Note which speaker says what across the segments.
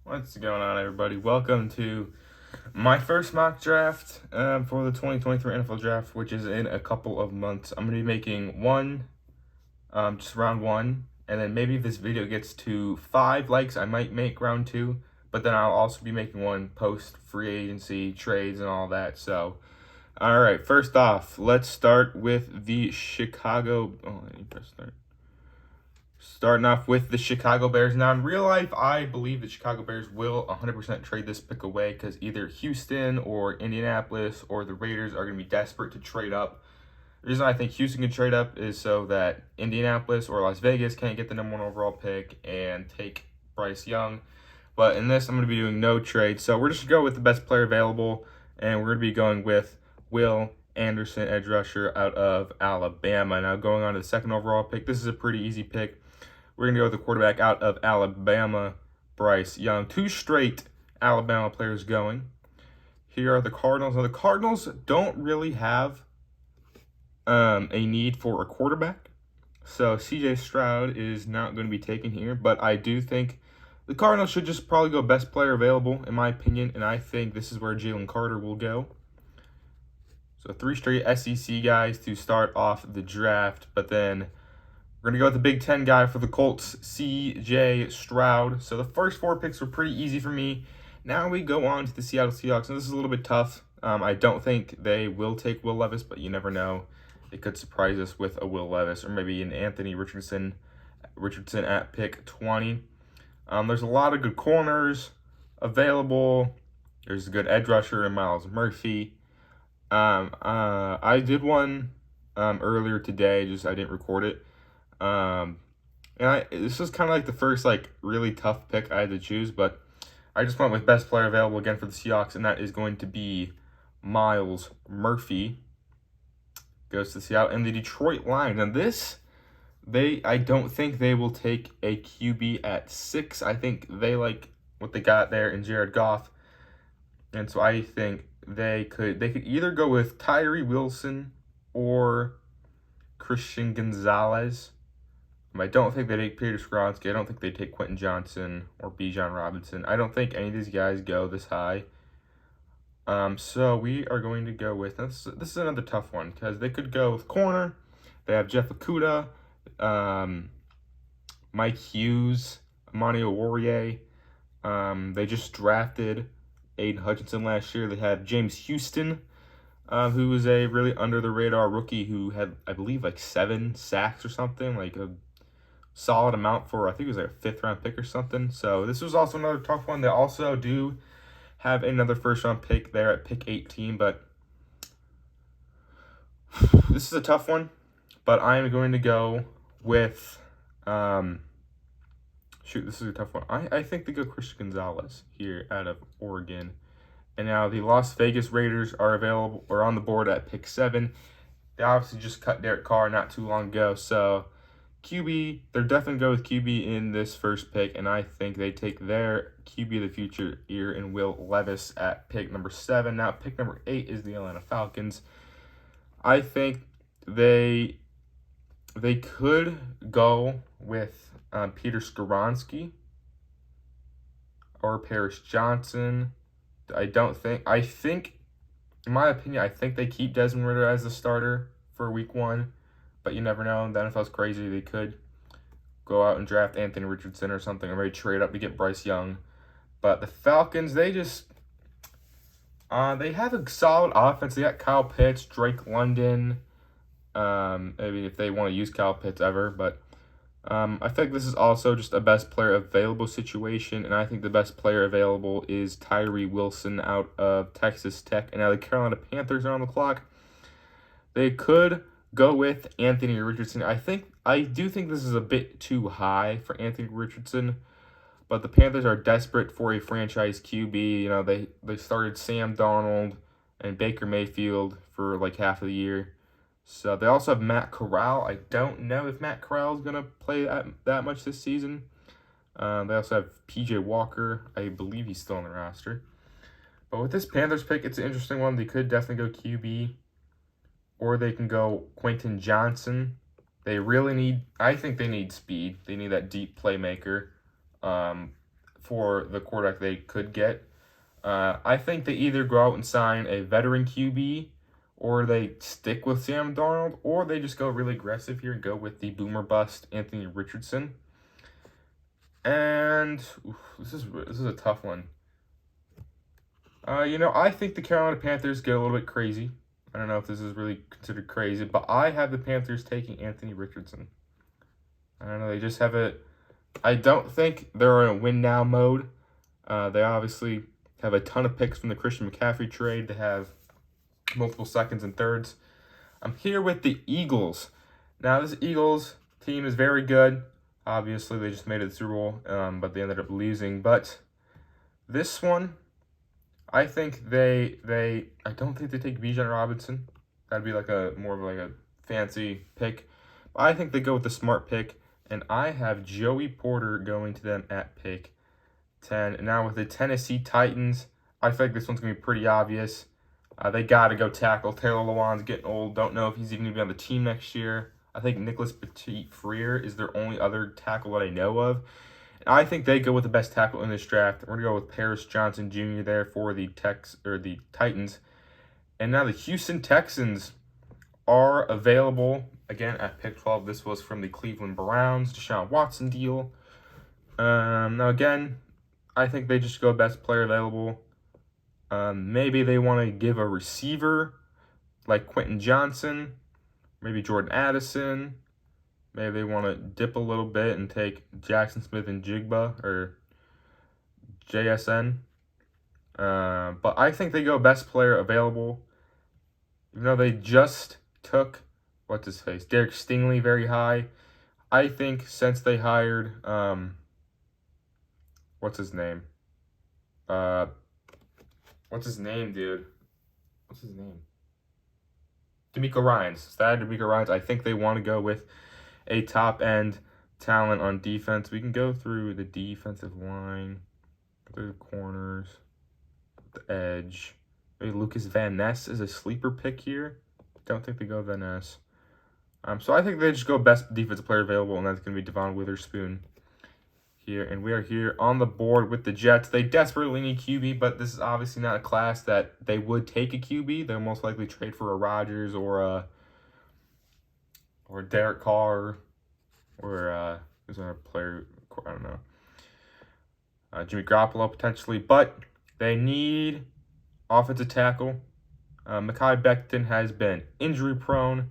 Speaker 1: What's going on, everybody? Welcome to my first mock draft for the 2023 NFL Draft, which is in a couple of months. I'm going to be making one, just round one, and then maybe if this video gets to 5 likes, I might make round two, but then I'll also be making one post free agency, trades, and all that. So, all right, first off, let's start with the Chicago. Oh, let me press start. Starting off with the Chicago Bears. Now, in real life, I believe the Chicago Bears will 100% trade this pick away because either Houston or Indianapolis or the Raiders are going to be desperate to trade up. The reason I think Houston can trade up is so that Indianapolis or Las Vegas can't get the number 1 overall pick and take Bryce Young. But in this, I'm going to be doing no trade. So we're just going to go with the best player available, and we're going to be going with Will Anderson, edge rusher out of Alabama. Now, going on to the 2nd overall pick, this is a pretty easy pick. We're going to go with the quarterback out of Alabama, Bryce Young. 2 straight Alabama players going. Here are the Cardinals. Now, the Cardinals don't really have a need for a quarterback. So, C.J. Stroud is not going to be taken here. But I do think the Cardinals should just probably go best player available, in my opinion. And I think this is where Jalen Carter will go. So, 3 straight SEC guys to start off the draft. But then we're going to go with the Big Ten guy for the Colts, C.J. Stroud. So the first 4 picks were pretty easy for me. Now we go on to the Seattle Seahawks, and this is a little bit tough. I don't think they will take Will Levis, but you never know. They could surprise us with a Will Levis or maybe an Anthony Richardson at pick 20. There's a lot of good corners available. There's a good edge rusher in Myles Murphy. I did one earlier today, just I didn't record it. This was kind of like the first really tough pick I had to choose, but I just went with best player available again for the Seahawks, and that is going to be Myles Murphy. Goes to Seattle and the Detroit Lions. And I don't think they will take a QB at 6. I think they like what they got there in Jared Goff, and so I think they could either go with Tyree Wilson or Christian Gonzalez. I don't think they take Peter Skoronski. I don't think they take Quentin Johnson or Bijan Robinson. I don't think any of these guys go this high. So we are going to go with this is another tough one because they could go with corner. They have Jeff Okudah, Mike Hughes, Amani Oruwariye. They just drafted Aiden Hutchinson last year. They have James Houston, who was a really under the radar rookie who had, I believe, 7 sacks or something, like a solid amount for, I think it was a 5th round pick or something. So this was also another tough one. They also do have another 1st round pick there at pick 18, but this is a tough one. But I'm going to go with this is a tough one. I think they go Christian Gonzalez here out of Oregon. And now the Las Vegas Raiders are available or on the board at pick 7. They obviously just cut Derek Carr not too long ago, so QB, they're definitely going with QB in this first pick, and I think they take their QB of the future here in Will Levis at pick number 7. Now, pick number 8 is the Atlanta Falcons. I think they could go with Peter Skoronski or Paris Johnson. I think, in my opinion, I think they keep Desmond Ridder as the starter for week 1. But you never know. The NFL's crazy. They could go out and draft Anthony Richardson or something, or maybe trade up to get Bryce Young. But the Falcons, they have a solid offense. They got Kyle Pitts, Drake London. Maybe if they want to use Kyle Pitts ever. But I think this is also just a best player available situation. And I think the best player available is Tyree Wilson out of Texas Tech. And now the Carolina Panthers are on the clock. They could go with Anthony Richardson. I do think this is a bit too high for Anthony Richardson, but the Panthers are desperate for a franchise QB. You know, they started Sam Darnold and Baker Mayfield for half of the year. So they also have Matt Corral. I don't know if Matt Corral is going to play that much this season. They also have PJ Walker. I believe he's still on the roster. But with this Panthers pick, it's an interesting one. They could definitely go QB. Or they can go Quentin Johnson. I think they need speed. They need that deep playmaker. for the quarterback they could get. I think they either go out and sign a veteran QB, or they stick with Sam Darnold, or they just go really aggressive here and go with the boomer bust Anthony Richardson. And this is a tough one. I think the Carolina Panthers get a little bit crazy. I don't know if this is really considered crazy, but I have the Panthers taking Anthony Richardson. I don't know. They just have a. I don't think they're in a win now mode. They obviously have a ton of picks from the Christian McCaffrey trade. They have multiple seconds and thirds. I'm here with the Eagles. Now, this Eagles team is very good. Obviously, they just made it to the Super Bowl, but they ended up losing. But this one, I think I don't think they take Bijan Robinson. That'd be like more of like a fancy pick. But I think they go with the smart pick, and I have Joey Porter going to them at pick 10. And now with the Tennessee Titans, I feel like this one's going to be pretty obvious. They got to go tackle. Taylor Lewan's getting old. Don't know if he's even going to be on the team next year. I think Nicholas Petit-Frere is their only other tackle that I know of. And I think they go with the best tackle in this draft. We're going to go with Paris Johnson Jr. there for the Titans. And now the Houston Texans are available, again, at pick 12. This was from the Cleveland Browns, Deshaun Watson deal. Now, again, I think they just go best player available. Maybe they want to give a receiver like Quentin Johnson, maybe Jordan Addison. Maybe they want to dip a little bit and take Jackson Smith and Jigba or JSN. But I think they go best player available. Even though they just took, Derek Stingley very high. I think since they hired, what's his name, dude? What's his name? DeMeco Ryans. DeMeco Ryans. I think they want to go with a top-end talent on defense. We can go through the defensive line, through the corners, the edge. Maybe Lucas Van Ness is a sleeper pick here. Don't think they go Van Ness. So I think they just go best defensive player available, and that's going to be Devon Witherspoon here. And we are here on the board with the Jets. They desperately need QB, but this is obviously not a class that they would take a QB. They'll most likely trade for a Rodgers or Derek Carr or who's another player? I don't know. Jimmy Garoppolo potentially, but they need offensive tackle. Mekhi Becton has been injury prone,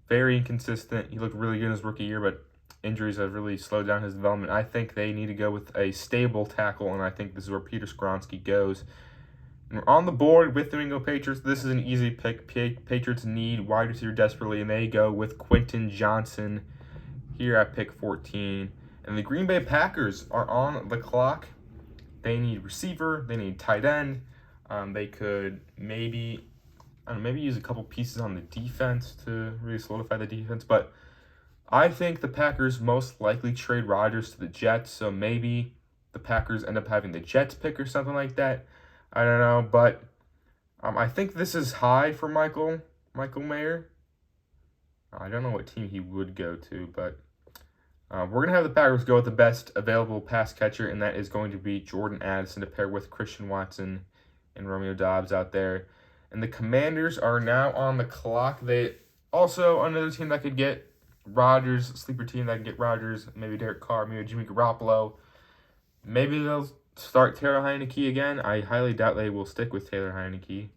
Speaker 1: very inconsistent. He looked really good in his rookie year, but injuries have really slowed down his development. I think they need to go with a stable tackle, and I think this is where Peter Skoronski goes. And we're on the board with the New England Patriots. This is an easy pick. Patriots need wide receiver desperately, and they go with Quentin Johnson here at pick 14. And the Green Bay Packers are on the clock. They need receiver. They need tight end. They could maybe use a couple pieces on the defense to really solidify the defense, but I think the Packers most likely trade Rodgers to the Jets, so maybe the Packers end up having the Jets pick or something like that. I don't know, but I think this is high for Michael Mayer. I don't know what team he would go to, but we're going to have the Packers go with the best available pass catcher, and that is going to be Jordan Addison to pair with Christian Watson and Romeo Doubs out there. And the Commanders are now on the clock. They also, another team that could get Rodgers, sleeper team that can get Rodgers, maybe Derek Carr, maybe Jimmy Garoppolo. Maybe they'll start Taylor Heinicke again. I highly doubt they will stick with Taylor Heinicke.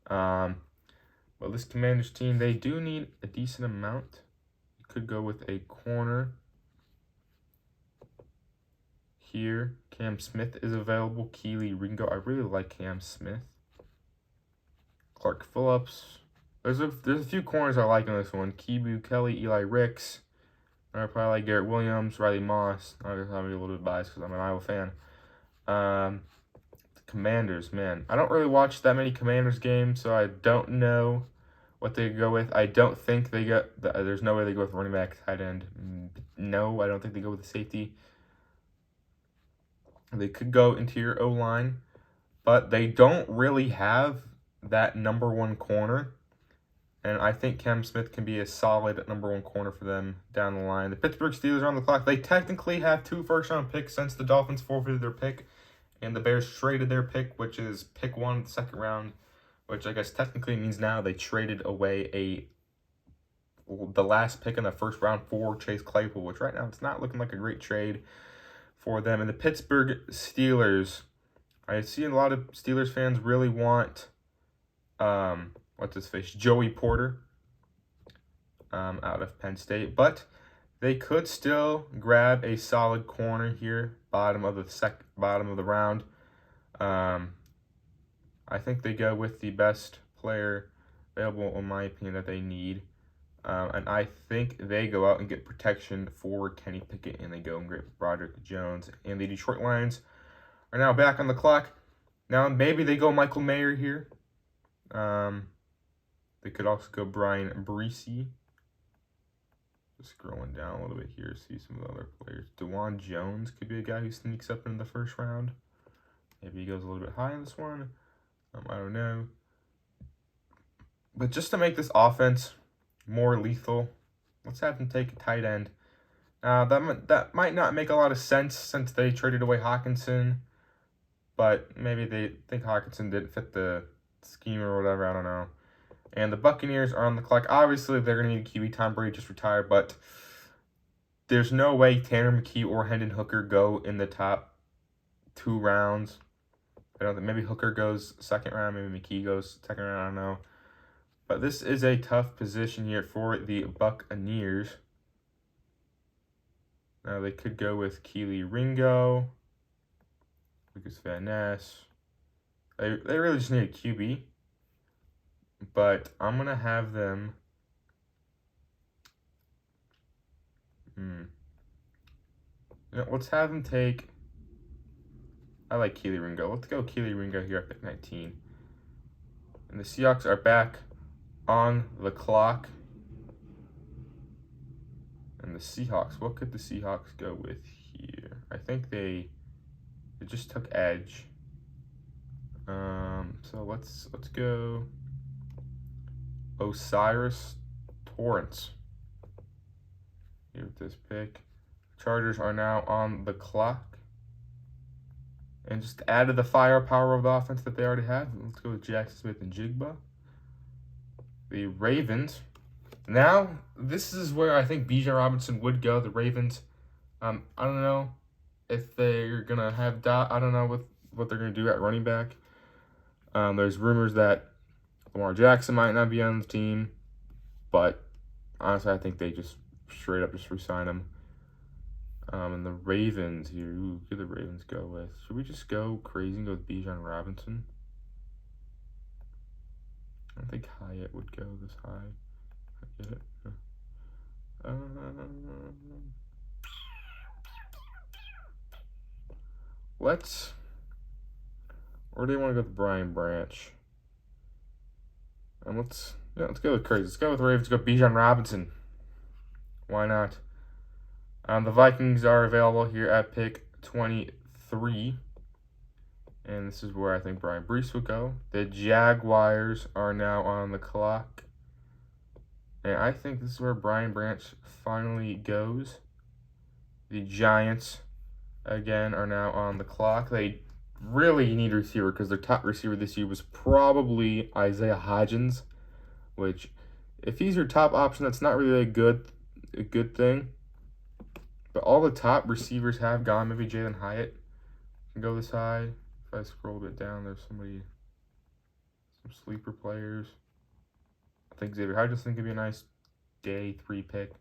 Speaker 1: But this Commanders team, they do need a decent amount. You could go with a corner here. Cam Smith is available. Keely Ringo. I really like Cam Smith. Clark Phillips. There's a few corners I like in this one. Kibu Kelly, Eli Ricks. I probably like Garrett Williams, Riley Moss. I guess I'm a little bit biased because I'm an Iowa fan. The Commanders, man. I don't really watch that many Commanders games, so I don't know what they go with. I don't think they there's no way they go with running back, tight end. No, I don't think they go with the safety. They could go interior O-line, but they don't really have that number one corner. And I think Cam Smith can be a solid number one corner for them down the line. The Pittsburgh Steelers are on the clock. They technically have 2 first-round picks since the Dolphins forfeited their pick. And the Bears traded their pick, which is pick 1 of the second round, which I guess technically means now they traded away the last pick in the first round for Chase Claypool, which right now it's not looking like a great trade for them. And the Pittsburgh Steelers, I see a lot of Steelers fans really want, what's his face, Joey Porter out of Penn State. But they could still grab a solid corner here, bottom of the round. I think they go with the best player available, in my opinion, that they need. And I think they go out and get protection for Kenny Pickett, and they go and get Broderick Jones. And the Detroit Lions are now back on the clock. Now, maybe they go Michael Mayer here. They could also go Brian Breesy. Just scrolling down a little bit here, see some of the other players. DeJuan Jones could be a guy who sneaks up in the first round. Maybe he goes a little bit high in this one. I don't know. But just to make this offense more lethal, let's have them take a tight end. That might not make a lot of sense since they traded away Hockenson, but maybe they think Hockenson didn't fit the scheme or whatever, I don't know. And the Buccaneers are on the clock. Obviously, they're going to need a QB. Tom Brady just retired, but there's no way Tanner McKee or Hendon Hooker go in the top 2 rounds. I don't think, maybe Hooker goes second round, maybe McKee goes second round, I don't know. But this is a tough position here for the Buccaneers. Now they could go with Keely Ringo, Lucas Van Ness. They really just need a QB. But I'm going to have them... let's have them take... I like Keely Ringo. Let's go Keely Ringo here at pick 19. And the Seahawks are back on the clock. And the Seahawks, what could the Seahawks go with here? I think they just took edge. So let's go Osiris Torrance here with this pick. Chargers are now on the clock. And just to add to the firepower of the offense that they already have, let's go with Jackson Smith and Jigba. The Ravens. Now, this is where I think Bijan Robinson would go. The Ravens, I don't know if they're going to have I don't know what they're going to do at running back. There's rumors that Lamar Jackson might not be on the team. But honestly, I think they just straight up just re-sign him. And the Ravens here, who could the Ravens go with? Should we just go crazy and go with Bijan Robinson? I don't think Hyatt would go this high. I get it. Or do you want to go with Brian Branch? And let's go with crazy. Let's go with the Ravens. Go Bijan Robinson. Why not? The Vikings are available here at pick 23. And this is where I think Brian Brees would go. The Jaguars are now on the clock. And I think this is where Brian Branch finally goes. The Giants, again, are now on the clock. They really need a receiver because their top receiver this year was probably Isaiah Hodgins, which, if he's your top option, that's not really a good thing. But all the top receivers have gone. Maybe Jalen Hyatt can go this high. If I scroll a bit down, there's some sleeper players. I think Xavier Hodgins could be a nice day 3 pick.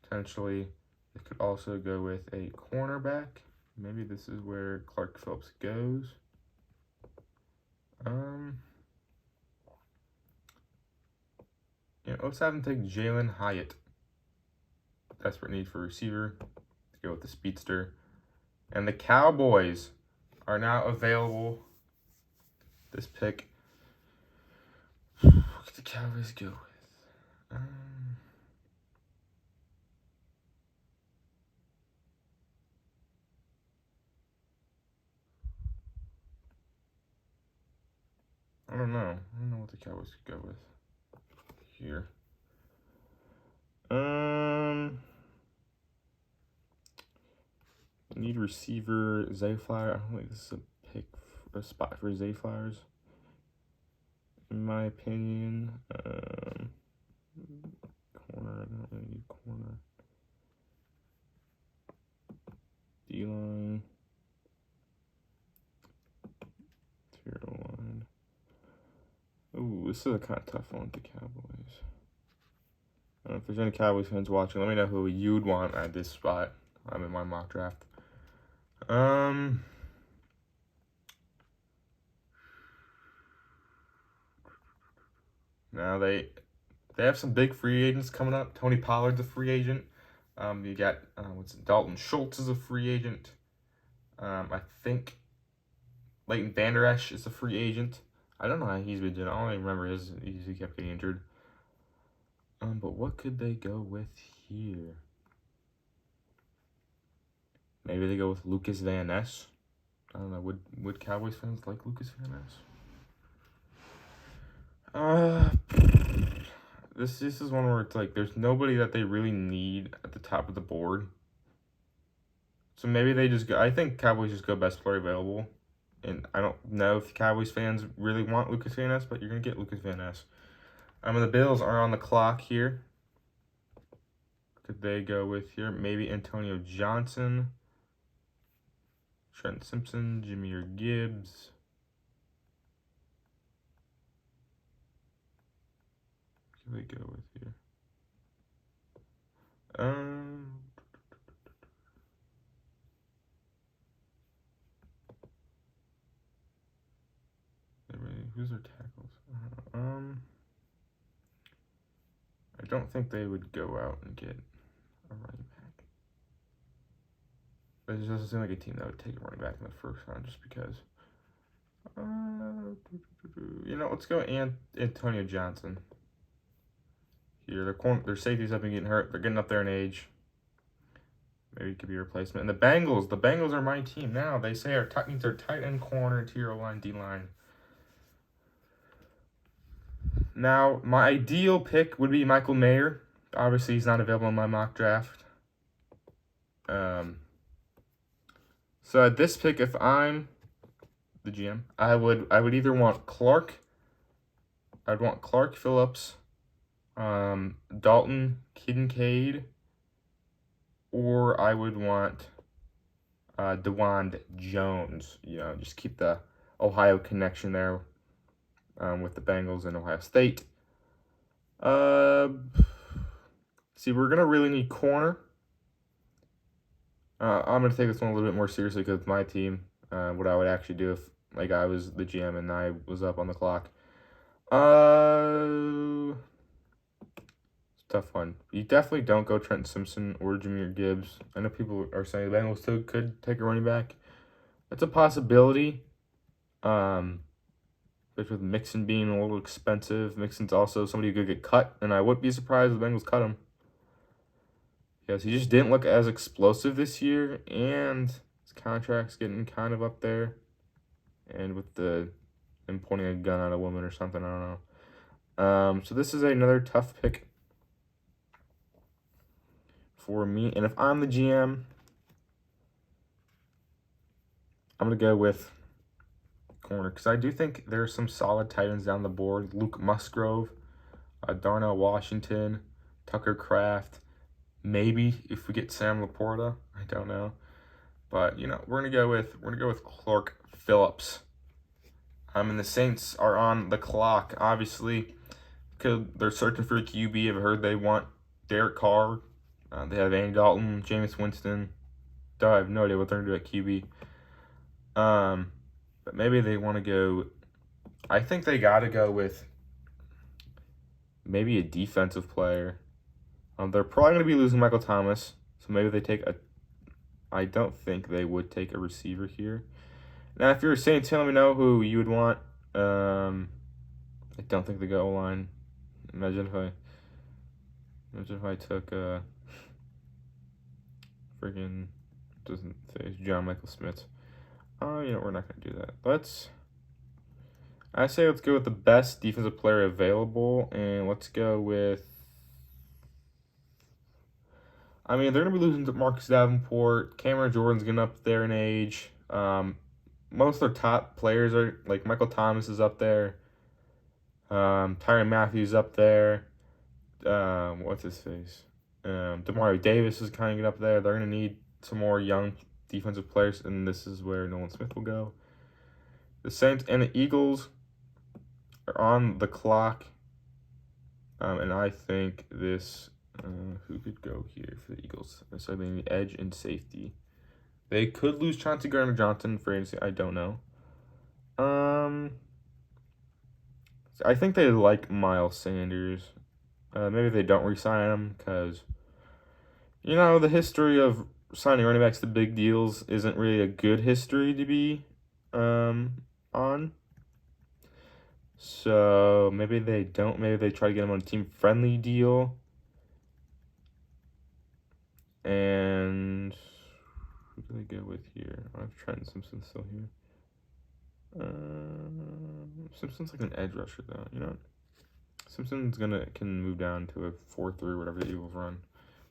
Speaker 1: Potentially, it could also go with a cornerback. Maybe this is where Clark Phillips goes. Let's have him take Jalen Hyatt. Desperate need for a receiver. Let's go with the speedster. And the Cowboys are now available. This pick. What could the Cowboys go with? I don't know. I don't know what the Cowboys could go with here. Need receiver, Zay Flower. I don't think this is a pick a spot for Zay Flowers, in my opinion. Corner, I don't really need corner. D-line. Tier line. Ooh, this is a kind of tough one with the Cowboys. I don't know if there's any Cowboys fans watching. Let me know who you'd want at this spot. I'm in my mock draft. Now they have some big free agents coming up. Tony Pollard's a free agent. You got Dalton Schultz is a free agent. I think Leighton Vander Esch is a free agent. I don't know how he's been doing. I don't even remember he kept getting injured. But what could they go with here? Maybe they go with Lucas Van Ness. I don't know. Would Cowboys fans like Lucas Van Ness? This is one where it's like there's nobody that they really need at the top of the board. So maybe they just go. I think Cowboys just go best player available. And I don't know if Cowboys fans really want Lucas Van Ness, but you're going to get Lucas Van Ness. The Bills are on the clock here. Could they go with here? Maybe Antonio Johnson, Trent Simpson, Jahmyr Gibbs. What could they go with here? Who's their tackles? I don't think they would go out and get a running back. It just doesn't seem like a team that would take a running back in the first round just because. Let's go Antonio Johnson. Here, their safeties have been getting hurt. They're getting up there in age. Maybe it could be a replacement. And the Bengals are my team now. They say our needs are tight end, corner, interior line, D-line. Now, my ideal pick would be Michael Mayer. Obviously, he's not available in my mock draft. So at this pick, if I'm the GM, I would either want Clark. I'd want Clark Phillips, Dalton Kincaid, or I would want DeWand Jones. Just keep the Ohio connection there. With the Bengals and Ohio State. See, we're going to really need corner. I'm going to take this one a little bit more seriously because it's my team. What I would actually do if I was the GM and I was up on the clock. It's a tough one. You definitely don't go Trent Simpson or Jahmyr Gibbs. I know people are saying the Bengals still could take a running back. That's a possibility. But with Mixon being a little expensive, Mixon's also somebody who could get cut, and I wouldn't be surprised if the Bengals cut him. Because he just didn't look as explosive this year, and his contract's getting kind of up there. And with him pointing a gun at a woman or something, I don't know. So this is another tough pick for me. And if I'm the GM, I'm going to go with corner because I do think there's some solid tight ends down the board. Luke Musgrove, Darnell Washington, Tucker Kraft. Maybe if we get Sam Laporta, I don't know. But we're gonna go with Clark Phillips. And the Saints are on the clock, obviously, because they're searching for a QB. I've heard they want Derek Carr. They have Andy Dalton, Jameis Winston. I have no idea what they're gonna do at QB. But maybe they want to go. I think they got to go with maybe a defensive player. They're probably going to be losing Michael Thomas, so maybe they take a. I don't think they would take a receiver here. Now, if you're a Saints, let me know who you would want. I don't think they go O-line. Imagine if I took freaking doesn't say John Michael Smith. We're not going to do that. Let's go with the best defensive player available, and let's go with. They're going to be losing to Marcus Davenport. Cameron Jordan's getting up there in age. most of their top players are like Michael Thomas is up there. Tyrann Matthews up there. What's his face? Demario Davis is kind of get up there. They're gonna need some more young defensive players, and this is where Nolan Smith will go. The Saints and the Eagles are on the clock, and I think this. Who could go here for the Eagles? So they need edge and safety. They could lose Chauncey Gardner-Johnson for agency. I don't know. I think they like Miles Sanders. Maybe they don't re-sign him because, you know, the history of signing running backs to big deals isn't really a good history to be on. So maybe they don't. Maybe they try to get him on a team-friendly deal. And who do they go with here? I have Trenton Simpson still here. Simpson's like an edge rusher though, you know. Simpson's can move down to a 4-3, whatever the Eagles run.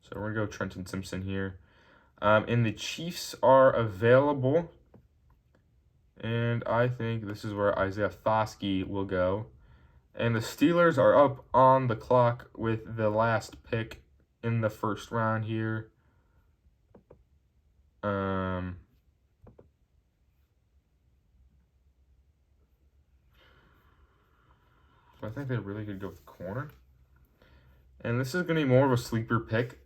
Speaker 1: So we're gonna go Trenton Simpson here. And the Chiefs are available. And I think this is where Isaiah Foskey will go. And the Steelers are up on the clock with the last pick in the first round here. So I think they really could go with corner. And this is going to be more of a sleeper pick.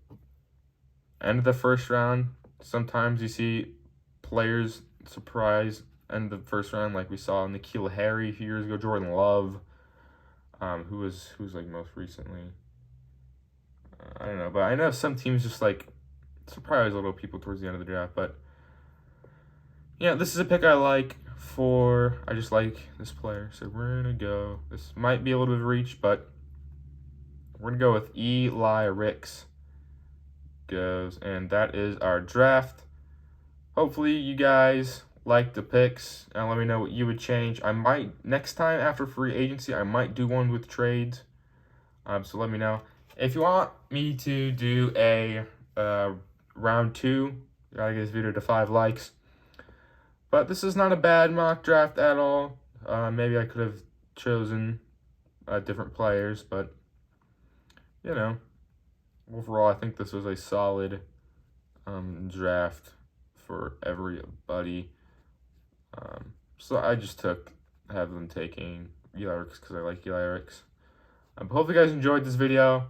Speaker 1: End of the first round. Sometimes you see players surprise end of the first round, like we saw N'Keal Harry a few years ago, Jordan Love, who was like most recently. I don't know, but I know some teams just like surprise little people towards the end of the draft. But yeah, this is a pick I like for. I just like this player, so we're gonna go. This might be a little bit of a reach, but we're gonna go with Eli Ricks. Goes, and that is our draft. Hopefully you guys like the picks and let me know what you would change. I might next time after free agency I might do one with trades. So let me know. If you want me to do a round 2, you gotta get this video to 5 likes. But this is not a bad mock draft at all. Maybe I could have chosen different players, but you know, overall I think this was a solid draft for everybody. So I just have them taking Eli Ricks because I like Eli Ricks. Hope you guys enjoyed this video,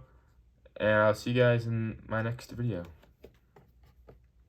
Speaker 1: and I'll see you guys in my next video.